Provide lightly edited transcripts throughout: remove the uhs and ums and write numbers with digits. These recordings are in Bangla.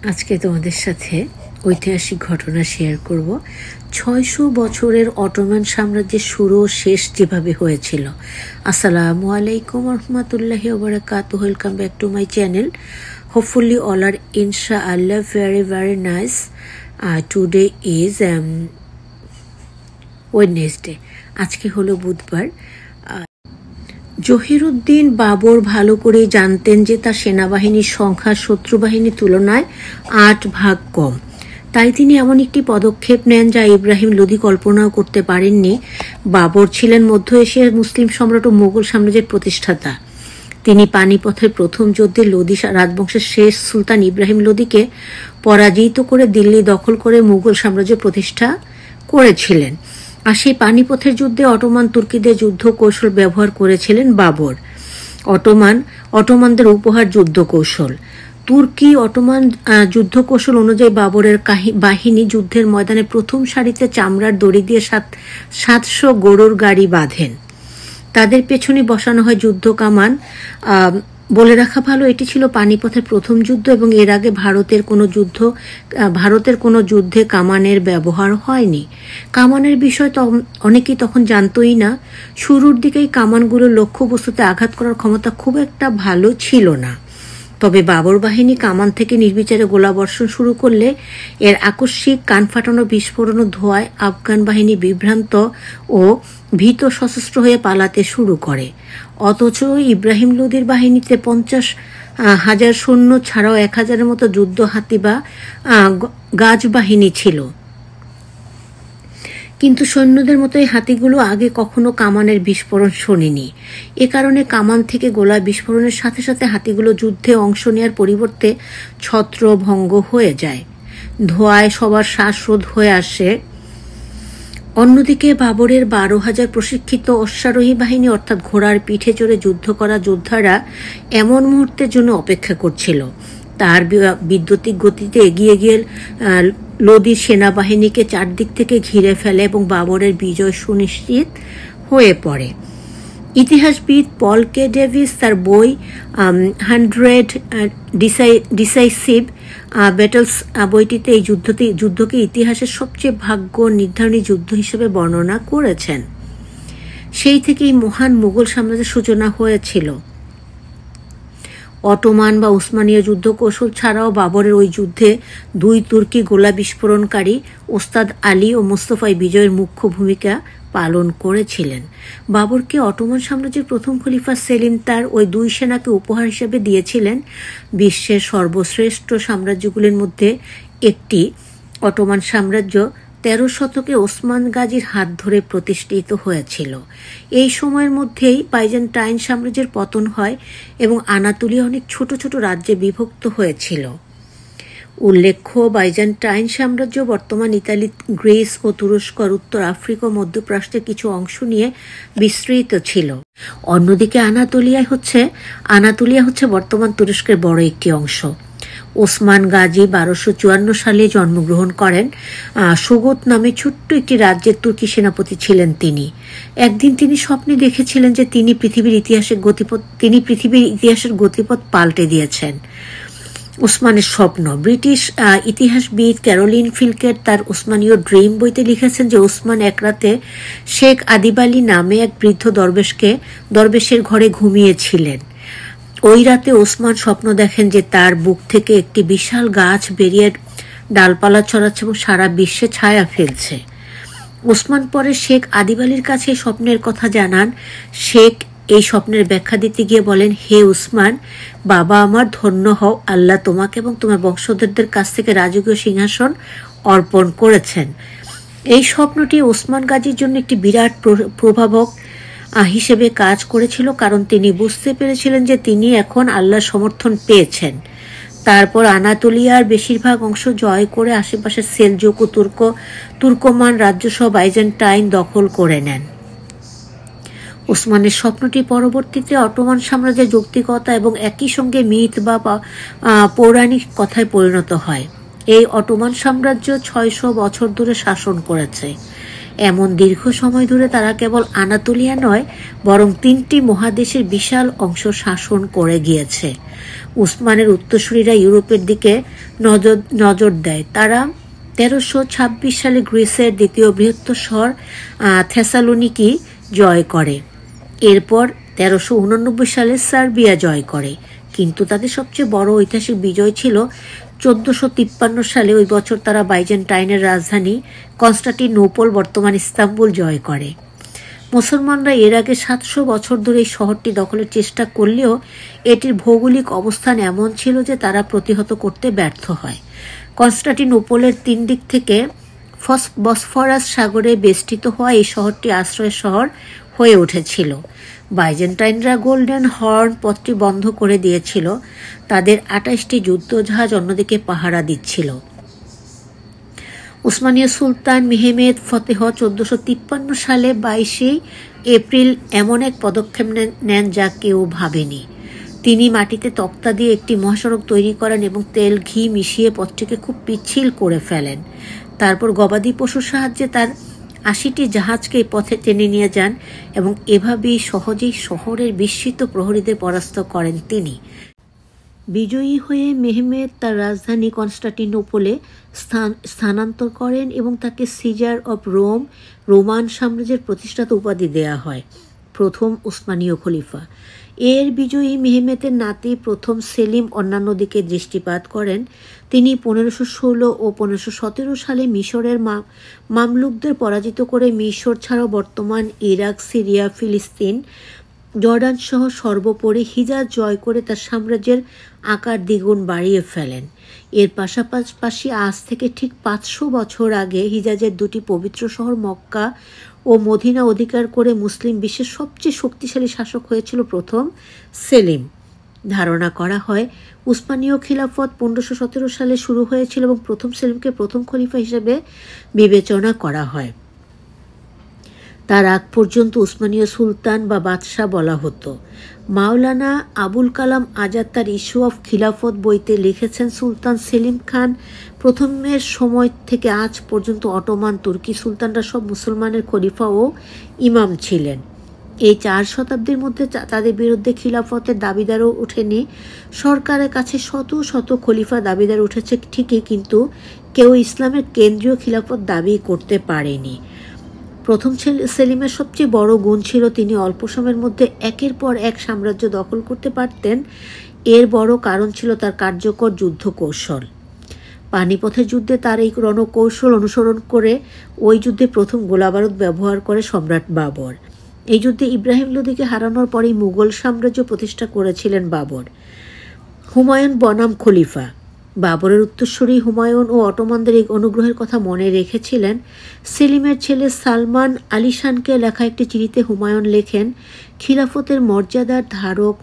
আজকে তোমাদের সাথে ঐতিহাসিক ঘটনা শেয়ার করব। ৬০০ বছরের অটোমান সাম্রাজ্যের শুরু ও শেষ যেভাবে হয়েছিল। আসসালামু আলাইকুম রহমতুল্লাহি ওয়া বারাকাতুহু। Welcome back to my channel. Hopefully all are ইনশাআল্লাহ very very nice. Today is Wednesday. আজকে হলো বুধবার। জহিরুদ্দিন বাবর ভালো করে জানতেন যে তার সেনাবাহিনীর সংখ্যা শত্রু বাহিনীর তুলনায় ৮ ভাগ কম। তাই তিনি এমন একটি পদক্ষেপ নেন যা ইব্রাহিম লোদি কল্পনাও করতে পারেননি। বাবর ছিলেন মধ্য এশিয়ার মুসলিম সম্রাট ও মোগল সাম্রাজ্যের প্রতিষ্ঠাতা। তিনি পানিপথের প্রথম যুদ্ধে লোদি রাজবংশের শেষ সুলতান ইব্রাহিম লোদিকে পরাজিত করে দিল্লি দখল করে মুঘল সাম্রাজ্য প্রতিষ্ঠা করেছিলেন। আর সেই পানিপথের যুদ্ধে অটোমান তুর্কিদের যুদ্ধ কৌশল ব্যবহার করেছিলেন বাবর। অটোমানদের উপহার যুদ্ধ কৌশল। তুর্কি অটোমান যুদ্ধ কৌশল অনুযায়ী বাবরের বাহিনী যুদ্ধের ময়দানে প্রথম সারিতে চামড়ার দড়ি দিয়ে ৭০০ গরুর গাড়ি বাঁধেন। তাদের পেছনে বসানো হয় যুদ্ধ কামান। বলে রাখা ভালো, এটি ছিল পানিপথের প্রথম যুদ্ধ এবং এর আগে ভারতের কোনো যুদ্ধে কামানের ব্যবহার হয়নি। কামানের বিষয় অনেকেই তখন জানতই না। শুরুর দিকেই কামানগুলোর লক্ষ্যবস্তুতে আঘাত করার ক্ষমতা খুব একটা ভালো ছিল না। তবে বাবর বাহিনী কামান থেকে নির্বিচারে গোলাবর্ষণ শুরু করলে এর আকস্মিক কান ফাটানো বিস্ফোরণ ও ধোঁয়ায় আফগান বাহিনী বিভ্রান্ত ও ভীত সশস্ত্র হয়ে পালাতে শুরু করে। অথচ ইব্রাহিম লোদির বাহিনীতে ৫০,০০০ সৈন্য ছাড়াও ১,০০০-এর মতো যুদ্ধ হাতি বা গাজ বাহিনী ছিল। কিন্তু সৈন্যদের মতো এই হাতিগুলো আগে কখনো কামানের বিস্ফোরণ শোনেনি। এ কারণে কামান থেকে গোলা বিস্ফোরণের সাথে সাথে হাতিগুলো যুদ্ধে অংশ নেওয়ার পরিবর্তে ছত্রভঙ্গ হয়ে যায়। ধোঁয়ায় সবার শ্বাসরোধ হয়ে আসে। অন্যদিকে বাবরের ১২,০০০ প্রশিক্ষিত অশ্বারোহী বাহিনী অর্থাৎ ঘোড়ার পিঠে চড়ে যুদ্ধ করা যোদ্ধারা এমন মুহূর্তের জন্য অপেক্ষা করছিল। তার বিদ্যুতিক গতিতে এগিয়ে গিয়ে লোদি সেনাবাহিনীকে চারদিক থেকে ঘিরে ফেলে এবং বাবরের বিজয় সুনিশ্চিত হয়ে পড়ে। ইতিহাসবিদ পল কে ডেভিস তার বই 100 ডিসাইসিভ ব্যাটলস বইটিতে এই যুদ্ধকে ইতিহাসের সবচেয়ে ভাগ্য নির্ধারণী যুদ্ধ হিসেবে বর্ণনা করেছেন। সেই থেকেই মহান মুঘল সাম্রাজ্যের সূচনা হয়েছিল। অটোমান বা উসমানীয় যুদ্ধ কৌশল ছাড়াও বাবরের ওই যুদ্ধে ২ তুর্কি গোলা বিস্ফোরণকারী ওস্তাদ আলী ও মোস্তফাই বিজয়ের মুখ্য ভূমিকা পালন করেছিলেন। বাবরকে অটোমান সাম্রাজ্যের প্রথম খলিফা সেলিম তার ওই ২ সেনাকে উপহার হিসেবে দিয়েছিলেন। বিশ্বের সর্বশ্রেষ্ঠ সাম্রাজ্যগুলির মধ্যে একটি অটোমান সাম্রাজ্য ১৩ শতকে ওসমান গাজীর হাত ধরে প্রতিষ্ঠিত হয়েছিল। এই সময়ের মধ্যেই বাইজেন্টাইন সাম্রাজ্যের পতন হয় এবং আনাতোলিয়া অনেক ছোট ছোট রাজ্যে বিভক্ত হয়েছিল। উল্লেখ্য, বাইজেন্টাইন সাম্রাজ্য বর্তমান ইতালি, গ্রিস ও তুরস্ক, উত্তর আফ্রিকা ও মধ্যপ্রাচ্যের কিছু অংশ নিয়ে বিস্তৃত ছিল। অন্যদিকে আনাতোলিয়া হচ্ছে বর্তমান তুরস্কের বড় একটি অংশ। ওসমান গাজী ১২৫৪ সালে জন্মগ্রহণ করেন। সুগত নামে ছোট্ট একটি রাজ্যের তুর্কি সেনাপতি ছিলেন তিনি। একদিন তিনি স্বপ্নে দেখেছিলেন যে তিনি পৃথিবীর ইতিহাসের গতিপথ পাল্টে দিয়েছেন। ওসমানের স্বপ্ন। ব্রিটিশ ইতিহাসবিদ ক্যারোলিন ফিলকেট তার ওসমানীয় ড্রিম বইতে লিখেছেন যে ওসমান এক রাতে শেখ আদিব আলী নামে এক বৃদ্ধ দরবেশের ঘরে ঘুমিয়েছিলেন। ওই রাতে ওসমান স্বপ্ন দেখেন যে তার বুক থেকে একটি বিশাল গাছ বেরিয়ে ডালপালা ছড়াচ্ছে এবং সারা বিশ্বে ছায়া ফেলছে। ওসমান পরে শেখ আদিব আলীর কাছে স্বপ্নের কথা জানান। শেখ এই স্বপ্নের ব্যাখ্যা দিতে গিয়ে বলেন, হে উসমান, বাবা আমার, ধন্য হও, আল্লাহ তোমাকে এবং তোমার বংশধরদের কাছ থেকে রাজকীয় সিংহাসন অর্পণ করেছেন। এই স্বপ্নটি ওসমান গাজীর জন্য একটি বিরাট প্রভাবক হিসেবে কাজ করেছিল, কারণ তিনি বুঝতে পেরেছিলেন যে তিনি এখন আল্লাহর সমর্থন পেয়েছেন। তারপর আনাতোলিয়ার বেশিরভাগ অংশ জয় করে আশেপাশের সেলজুক ও তুর্কমান রাজ্যসহ বাইজেন্টাইন দখল করে নেন। ওসমানের স্বপ্নটি পরবর্তীতে অটোমান সাম্রাজ্যের যৌক্তিকতা এবং একই সঙ্গে মিথ বা পৌরাণিক কথায় পরিণত হয়। এই অটোমান সাম্রাজ্য ৬০০ বছর ধরে শাসন করেছে। এমন দীর্ঘ সময় ধরে তারা কেবল আনাতোলিয়া নয়, বরং 3টি মহাদেশের বিশাল অংশ শাসন করে গিয়েছে। উসমানের উত্তরসূরিরা ইউরোপের দিকে নজর দেয়। তারা 1326 সালে গ্রিসের দ্বিতীয় বৃহত্তর শহর থেসালোনিকি জয় করে। এরপর 1389 সালে সার্বিয়া জয় করে। কিন্তু তাদের সবচেয়ে বড় ঐতিহাসিক বিজয় ছিল 1453 সালে। ওই বছর তারা বাইজেন্টাইনের রাজধানী কনস্টান্টিনোপল, বর্তমান ইস্তাম্বুল জয় করে। মুসলমানরা এর আগে 700 বছর ধরে এই শহরটি দখলের চেষ্টা করলেও এটির ভৌগোলিক অবস্থান এমন ছিল যে তারা প্রতিহত করতে ব্যর্থ হয়। কনস্টান্টিনোপলের 3 দিক থেকে বসফরাস সাগরে বেষ্টিত হওয়া এই শহরটি আশ্রয় শহর হয়ে উঠেছিল। বাইজেন্টাইনরা গোল্ডেন হর্ন পথটি বন্ধ করে দিয়েছিল। তাদের 28টি যুদ্ধজাহাজ অন্যদিকে পাহারা দিচ্ছিল। উসমানীয় সুলতান মেহমেদ ফতেহ 1453 সালে 22 এপ্রিল এমন এক পদক্ষেপ নেন যা কেউ ভাবেনি। তিনি মাটিতে তক্তা দিয়ে একটি মহাসড়ক তৈরি করেন এবং তেল ঘি মিশিয়ে পথটিকে খুব পিচ্ছিল করে ফেলেন। তারপর গবাদি পশুর সাহায্যে তার 80টি জাহাজকে এই পথে টেনে নিয়ে যান এবং এভাবেই সহজেই শহরের বিস্মিত প্রহরীদের পরাস্ত করেন তিনি। বিজয়ী হয়ে মেহমেদ তার রাজধানী কনস্টান্টিনোপলে স্থানান্তর করেন এবং তাকে সিজার অব রোম, রোমান সাম্রাজ্যের প্রতিষ্ঠাতা উপাধি দেয়া হয়, প্রথম উসমানীয় খলিফা। এর বিজয়ী মেহমেদের নাতি প্রথম সেলিম অন্যান্য দিকে দৃষ্টিপাত করেন। তিনি 1516 ও 1517 সালে মিশরের মামলুকদের পরাজিত করে মিশর ছাড়াও বর্তমান ইরাক, সিরিয়া, ফিলিস্তিন, জর্ডান সহ সর্বোপরি হিজাজ জয় করে তার সাম্রাজ্যের আকার দ্বিগুণ বাড়িয়ে ফেলেন। এর পাশাপাশি আজ থেকে ঠিক 500 বছর আগে হিজাজের 2টি পবিত্র শহর মক্কা ও মদিনা অধিকার করে মুসলিম বিশ্বের সবচেয়ে শক্তিশালী শাসক হয়েছিল প্রথম সেলিম। ধারণা করা হয় উসমানীয় খিলাফত 1517 সালে শুরু হয়েছিল এবং প্রথম সেলিমকে প্রথম খলিফা হিসেবে বিবেচনা করা হয়। তার আগ পর্যন্ত উসমানীয় সুলতান বা বাদশাহ বলা হতো। মাওলানা আবুল কালাম আজাদ তার ইস্যু অফ খিলাফত বইতে লিখেছেন, সুলতান সেলিম খান প্রথমের সময় থেকে আজ পর্যন্ত অটোমান তুর্কি সুলতানরা সব মুসলমানের খলিফা ও ইমাম ছিলেন। এই 4 শতাব্দীর মধ্যে তাদের বিরুদ্ধে খিলাফতের দাবিদারও ওঠেনি। সরকারের কাছে শত শত খলিফা দাবিদার উঠেছে ঠিকই, কিন্তু কেউ ইসলামের কেন্দ্রীয় খিলাফত দাবি করতে পারেনি। প্রথম সেলিমের সবচেয়ে বড় গুণ ছিল তিনি অল্প সময়ের মধ্যে একের পর এক সাম্রাজ্য দখল করতে পারতেন। এর বড় কারণ ছিল তার কার্যকর যুদ্ধ কৌশল। পানিপথের যুদ্ধে তার এই রণকৌশল অনুসরণ করে ওই যুদ্ধে প্রথম গোলাবারুদ ব্যবহার করে সম্রাট বাবর। এই যুদ্ধে ইব্রাহিম লোদিকে হারানোর পরেই মুঘল সাম্রাজ্য প্রতিষ্ঠা করেছিলেন বাবর। হুমায়ুন বনাম খলিফা। বাবরের উত্তরসূরি হুমায়ুন ও অটোমানদের এই অনুগ্রহের কথা মনে রেখেছিলেন। সেলিমের ছেলে সালমান আলিশানকে লেখা একটি চিঠিতে হুমায়ুন লেখেন, খিলাফতের মর্যাদার ধারক,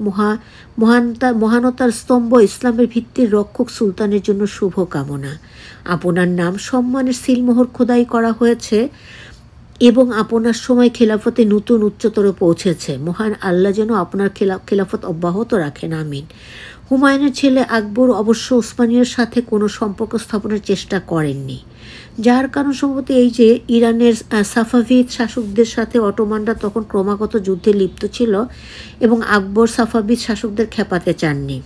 মহানতার স্তম্ভ, ইসলামের ভিত্তির রক্ষক সুলতানের জন্য শুভ কামনা। আপনার নাম সম্মানের সিলমোহর খোদাই করা হয়েছে এবং আপনার সময় খেলাফতে নতুন উচ্চতর পৌঁছেছে। মহান আল্লাহ যেন আপনার খেলাফত অব্যাহত রাখেন, আমিন। হুমায়ুনের ছেলে আকবর অবশ্য উসমানীয়র সাথে কোনো সম্পর্ক স্থাপনের চেষ্টা করেননি, যার কারণ সম্ভবত এই যে ইরানের সাফাভিদ শাসকদের সাথে অটোমানরা তখন ক্রমাগত যুদ্ধে লিপ্ত ছিল এবং আকবর সাফাভিদ শাসকদের খেপাতে চাননি।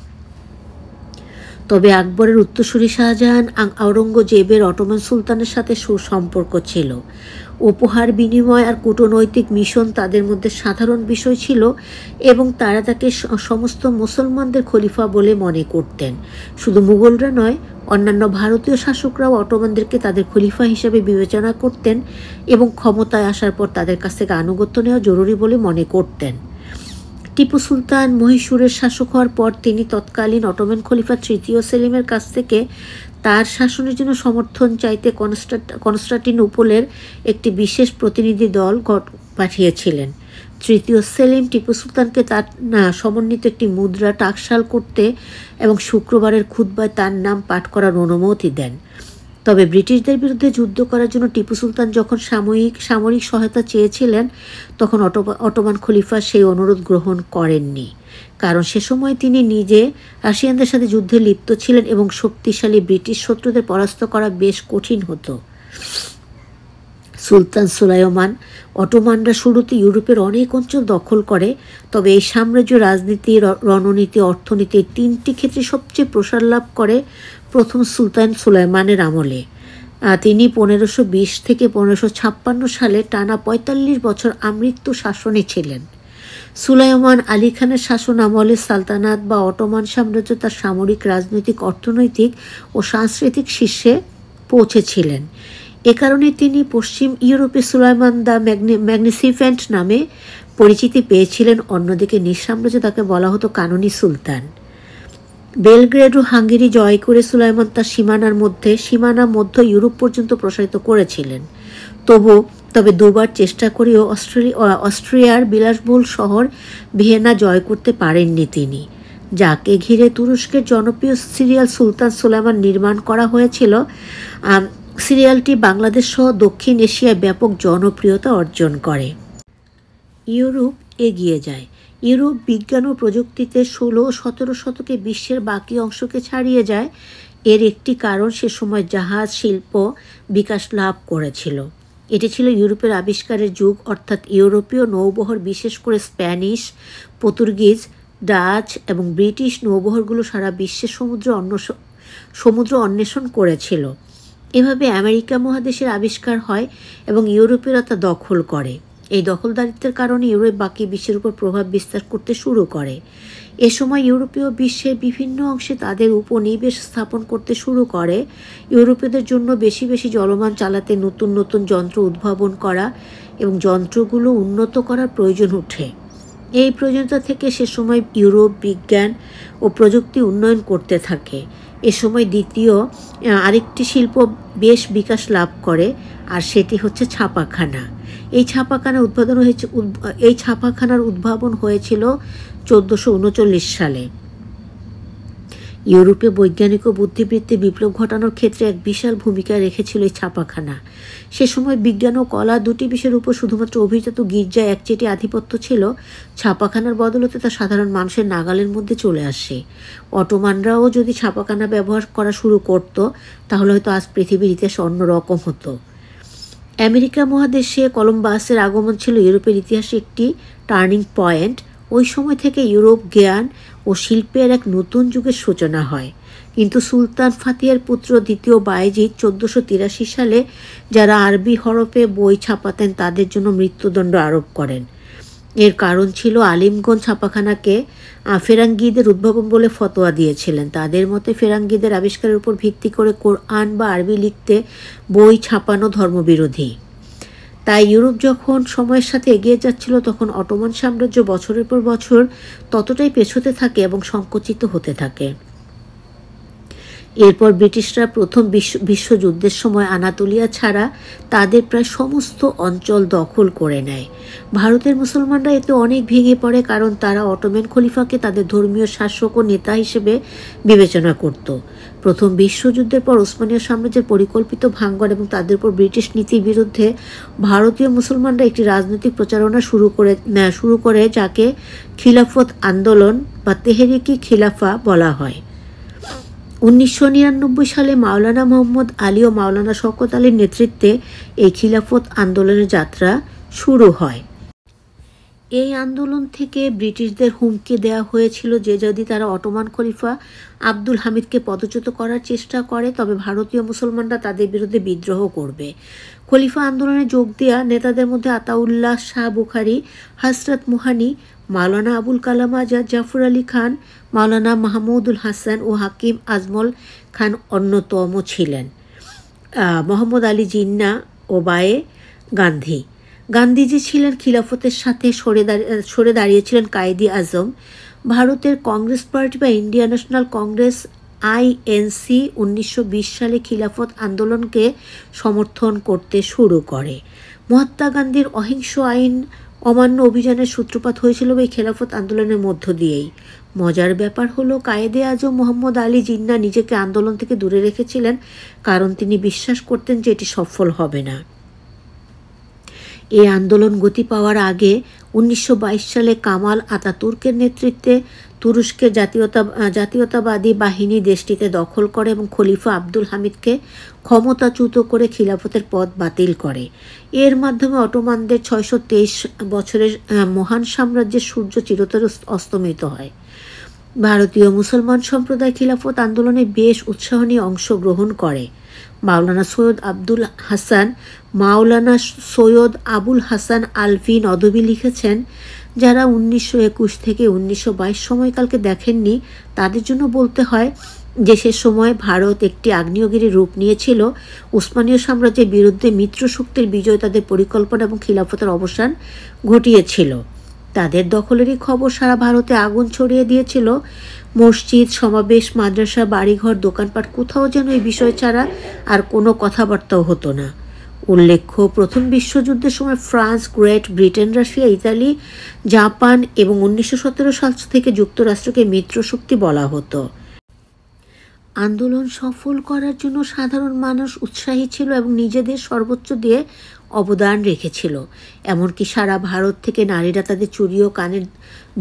তবে আকবরের উত্তরসূরি শাহজাহান আওরঙ্গজেবের অটোমান সুলতানের সাথে সুসম্পর্ক ছিল। উপহার বিনিময় আর কূটনৈতিক মিশন তাদের মধ্যে সাধারণ বিষয় ছিল এবং তারা তাকে সমস্ত মুসলমানদের খলিফা বলে মনে করতেন। শুধু মুঘলরা নয়, অন্যান্য ভারতীয় শাসকরাও অটোমানদেরকে তাদের খলিফা হিসেবে বিবেচনা করতেন এবং ক্ষমতায় আসার পর তাদের কাছ থেকে আনুগত্য নেওয়া জরুরি বলে মনে করতেন। টিপু সুলতান মহীশূরের শাসক হওয়ার পর তিনি তৎকালীন অটোমান খলিফা 3য় সেলিমের কাছ থেকে তার শাসনের জন্য সমর্থন চাইতে কনস্টান্টিনোপলের একটি বিশেষ প্রতিনিধি দল পাঠিয়েছিলেন। 3য় সেলিম টিপু সুলতানকে তার সমন্বিত একটি মুদ্রা টাকশাল করতে এবং শুক্রবারের খুতবায় তার নাম পাঠ করার অনুমতি দেন। তবে ব্রিটিশদের বিরুদ্ধে যুদ্ধ করার জন্য টিপু সুলতান যখন সামরিক সহায়তা চেয়েছিলেন, তখন অটোমান খলিফা সেই অনুরোধ গ্রহণ করেননি, কারণ সে সময় তিনি নিজে রাশিয়ানদের সাথে যুদ্ধে লিপ্ত ছিলেন এবং শক্তিশালী ব্রিটিশ শত্রুদের পরাস্ত করা বেশ কঠিন হতো। সুলতান সুলাইমান অটোমানরা শুরুতে ইউরোপের অনেক অঞ্চল দখল করে, তবে এই সাম্রাজ্য রাজনীতি, রণনীতি, অর্থনীতির 3টি ক্ষেত্রে সবচেয়ে প্রসার লাভ করে প্রথম সুলতান সুলাইমানের আমলে। তিনি 1520 থেকে 1556 সালে টানা 45 বছর আমৃত্যু শাসনে ছিলেন। সুলাইমান আলী খানের শাসন আমলে সালতানাত বা অটোমান সাম্রাজ্য তার সামরিক, রাজনৈতিক, অর্থনৈতিক ও সাংস্কৃতিক শীর্ষে পৌঁছেছিলেন। এ কারণে তিনি পশ্চিম ইউরোপে সুলাইমান দ্য ম্যাগনিফিসেন্ট নামে পরিচিতি পেয়েছিলেন। অন্যদিকে নিজ সাম্রাজ্যে তাকে বলা হতো কাননি সুলতান। বেলগ্রেড ও হাঙ্গেরি জয় করে সুলাইমান তার সীমানা মধ্য ইউরোপ পর্যন্ত প্রসারিত করেছিলেন। তবে দুবার চেষ্টা করেও অস্ট্রিয়ার বিলাসবহুল শহর ভিয়েনা জয় করতে পারেননি তিনি, যাকে ঘিরে তুরস্কের জনপ্রিয় সিরিয়াল সুলতান সুলাইমান নির্মাণ করা হয়েছিল। সিরিয়ালটি বাংলাদেশ সহ দক্ষিণ এশিয়ায় ব্যাপক জনপ্রিয়তা অর্জন করে। ইউরোপ এগিয়ে যায়। ইউরোপ বিজ্ঞান ও প্রযুক্তিতে 16 ও 17 শতকে বিশ্বের বাকি অংশকে ছাড়িয়ে যায়। এর একটি কারণ সে সময় জাহাজ শিল্প বিকাশ লাভ করেছিল। এটি ছিল ইউরোপের আবিষ্কারের যুগ, অর্থাৎ ইউরোপীয় নৌবহর, বিশেষ করে স্প্যানিশ, পর্তুগিজ, ডাচ এবং ব্রিটিশ নৌবহরগুলো সারা বিশ্বের সমুদ্র অন্বেষণ করেছিল। এভাবে আমেরিকা মহাদেশের আবিষ্কার হয় এবং ইউরোপীয়রা তা দখল করে। এই দখলদারিত্বের কারণে ইউরোপ বাকি বিশ্বের উপর প্রভাব বিস্তার করতে শুরু করে। এ সময় ইউরোপীয় বিশ্বের বিভিন্ন অংশে তাদের উপনিবেশ স্থাপন করতে শুরু করে। ইউরোপীয়দের জন্য বেশি বেশি জলমান চালাতে নতুন নতুন যন্ত্র উদ্ভাবন করা এবং যন্ত্রগুলো উন্নত করার প্রয়োজন ওঠে। এই প্রয়োজনীয়তা থেকে সে সময় ইউরোপ বিজ্ঞান ও প্রযুক্তি উন্নয়ন করতে থাকে। এ সময় দ্বিতীয় আরেকটি শিল্প বেশ বিকাশ লাভ করে, আর সেটি হচ্ছে ছাপাখানা। এই ছাপাখানার উদ্ভাবন হয়েছিল 1439 সালে। ইউরোপে বৈজ্ঞানিক ও বুদ্ধিবৃত্তি বিপ্লব ঘটানোর ক্ষেত্রে এক বিশাল ভূমিকা রেখেছিল এই ছাপাখানা। সে সময় বিজ্ঞান ও কলা দুটি বিষয়ের উপর শুধুমাত্র অভিজাত গির্জায় একচেটিয়া আধিপত্য ছিল। ছাপাখানার বদলতে তা সাধারণ মানুষের নাগালের মধ্যে চলে আসে। অটোমানরাও যদি ছাপাখানা ব্যবহার করা শুরু করত, তাহলে হয়তো আজ পৃথিবীর ইতিহাস অন্যরকম হতো। আমেরিকা মহাদেশে কলম্বাসের আগমন ছিল ইউরোপের ইতিহাসে একটি টার্নিং পয়েন্ট। ওই সময় থেকে ইউরোপ জ্ঞান ও শিল্পের এক নতুন যুগের সূচনা হয়। কিন্তু সুলতান ফাতিহের পুত্র দ্বিতীয় বায়েজিদ 1483 সালে যারা আরবি হরফে বই ছাপাতেন তাদের জন্য মৃত্যুদণ্ড আরোপ করেন। এর কারণ ছিল আলিমগণ ছাপাখানাকে ফেরাঙ্গিদের উদ্ভাবন বলে ফতোয়া দিয়েছিলেন। তাদের মতে ফেরাঙ্গিদের আবিষ্কারের উপর ভিত্তি করে কোরআন বা আরবি লিখতে বই ছাপানো ধর্মবিরোধী। তাই ইউরোপ যখন সময়ের সাথে এগিয়ে যাচ্ছিল, তখন অটোমান সাম্রাজ্য বছরের পর বছর ততটাই পেছোতে থাকে এবং সংকুচিত হতে থাকে। এরপর ব্রিটিশরা প্রথম বিশ্বযুদ্ধের সময় আনাতোলিয়া ছাড়া তাদের প্রায় সমস্ত অঞ্চল দখল করে নেয়। ভারতের মুসলমানরা এতে অনেক ভেঙে পড়ে, কারণ তারা অটোমান খলিফাকে তাদের ধর্মীয় শাসক ও নেতা হিসেবে বিবেচনা করত। প্রথম বিশ্বযুদ্ধের পর ওসমানীয় সাম্রাজ্যের পরিকল্পিত ভাঙ্গন এবং তাদের উপর ব্রিটিশ নীতির বিরুদ্ধে ভারতীয় মুসলমানরা একটি রাজনৈতিক প্রচারণা শুরু করে যাকে খিলাফত আন্দোলন বা তেহরিকি খিলাফা বলা হয়। 1999 সালে মাওলানা মোহাম্মদ আলী ও মাওলানা শওকত আলীর নেতৃত্বে এই খিলাফত আন্দোলনের যাত্রা শুরু হয়। এই আন্দোলন থেকে ব্রিটিশদের হুমকি দেওয়া হয়েছিল যে যদি তারা অটোমান খলিফা আব্দুল হামিদকে পদচ্যুত করার চেষ্টা করে, তবে ভারতীয় মুসলমানরা তাদের বিরুদ্ধে বিদ্রোহ করবে। খলিফা আন্দোলনে যোগ দেওয়া নেতাদের মধ্যে আতাউল্লাহ শাহ বুখারি, হযরত মুহানি, মাওলানা আবুল কালাম আজাদ, জাফর আলী খান, মাওলানা মাহমুদুল হাসান ও হাকিম আজমল খান অন্যতম ছিলেন। মোহাম্মদ আলী জিন্নাহ ও বায়ে গান্ধীজি ছিলেন খিলাফতের সাথে সরে দাঁড়িয়েছিলেন কায়েদি আজম। ভারতের কংগ্রেস পার্টি বা ইন্ডিয়ান ন্যাশনাল কংগ্রেস INC 1920 সালে খিলাফত আন্দোলনকে সমর্থন করতে শুরু করে। মহাত্মা গান্ধীর অহিংস আইন অমান্য অভিযানের সূত্রপাত হয়েছিল এই খেলাফত আন্দোলনের মধ্য দিয়েই। মজার ব্যাপার হলো কায়েদে আজম মোহাম্মদ আলী জিন্নাহ নিজেকে আন্দোলন থেকে দূরে রেখেছিলেন, কারণ তিনি বিশ্বাস করতেন যে এটি সফল হবে না। এই আন্দোলন গতি পাওয়ার আগে 1922 সালে কামাল আতাতুর্কের নেতৃত্বে তুরস্কের জাতীয়তাবাদী বাহিনী দেশটিতে দখল করে এবং খলিফা আব্দুল হামিদকে ক্ষমতাচ্যুত করে খিলাফতের পদ বাতিল করে। এর মাধ্যমে অটোমানদের 623 বছরের মহান সাম্রাজ্যের সূর্য চিরতরে অস্তমিত হয়। ভারতীয় মুসলমান সম্প্রদায় খিলাফত আন্দোলনে বেশ উৎসাহ নিয়ে অংশগ্রহণ করে। মাওলানা সৈয়দ আবুল হাসান আলভি নদভী লিখেছেন, যারা 1921 থেকে 1922 সময়কালকে দেখেননি তাদের জন্য বলতে হয় যে সে সময় ভারত একটি আগ্নেয়গিরির রূপ নিয়েছিল। উসমানীয় সাম্রাজ্যের বিরুদ্ধে মিত্র শক্তির বিজয় তাদের পরিকল্পনা এবং খিলাফতের অবসান ঘটিয়েছিল। তাদের দখলেরই খবর সারা ভারতে আগুন ছড়িয়ে দিয়েছিল। মসজিদ, সমাবেশ, মাদ্রাসা, বাড়িঘর, দোকানপাট, কোথাও যেন এই বিষয় ছাড়া আর কোনো কথাবার্তাও হতো না। উল্লেখ্য, প্রথম বিশ্বযুদ্ধের সময় France, great Britain, Russia, Italy, Japan এবং 1917 সাল থেকে যুক্তরাষ্ট্রকে মিত্র শক্তি বলা হতো। আন্দোলন সফল করার জন্য সাধারণ মানুষ উৎসাহী ছিল এবং নিজেদের সর্বোচ্চ দিয়ে অবদান রেখেছিল। এমনকি সারা ভারত থেকে নারীরা তাদের চুড়ি ও কানের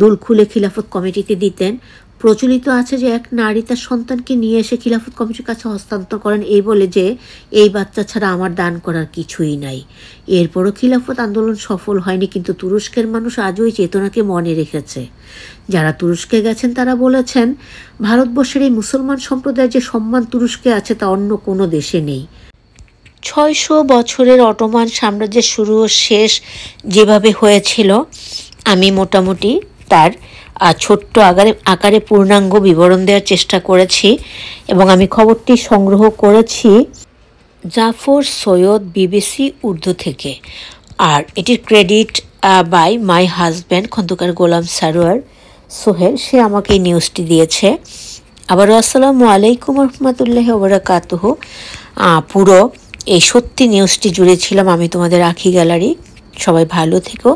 দুল খুলে খিলাফত কমিটিতে দিতেন। প্রচলিত আছে যে এক নারী তার সন্তানকে নিয়ে এসে খিলাফত কমিটির কাছে হস্তান্তর করেন এই বলে যে এই বাচ্চা ছাড়া আমার দান করার কিছুই নাই। এরপরও খিলাফত আন্দোলন সফল হয়নি, কিন্তু তুরস্কের মানুষ আজও এই চেতনাকে মনে রেখেছে। যারা তুরস্কে গেছেন তারা বলেছেন, ভারতবর্ষের এই মুসলমান সম্প্রদায়ের যে সম্মান তুরস্কে আছে তা অন্য কোনো দেশে নেই। 600 বছরের অটোমান সাম্রাজ্যের শুরু ও শেষ যেভাবে হয়েছিল, আমি মোটামুটি তার ছোট্ট আকারে পূর্ণাঙ্গ বিবরণ দেওয়ার চেষ্টা করেছি এবং আমি খবরটি সংগ্রহ করেছি জাফর সৈয়দ BBC উর্দু থেকে। আর এটির credit by my husband Khandakar Golam Sarwar Sohel, সে আমাকে এই নিউজটি দিয়েছে। আবারও আসসালামু আলাইকুম রহমতুল্লাহি ওয়া বারাকাতুহু। পুরো এই সত্যি নিউজটি জুড়ে ছিলাম আমি তোমাদের আখি গ্যালারি। সবাই ভালো থেকো,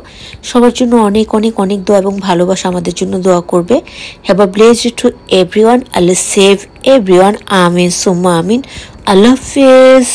সবার জন্য অনেক অনেক অনেক দোয়া এবং ভালোবাসা আমাদের জন্য দোয়া করবে। Have a blessed to everyone, আল্লাহ সেভ এভরিওয়ান, আমিন সুম্মা আমিন। আল্লাহ হাফেজ।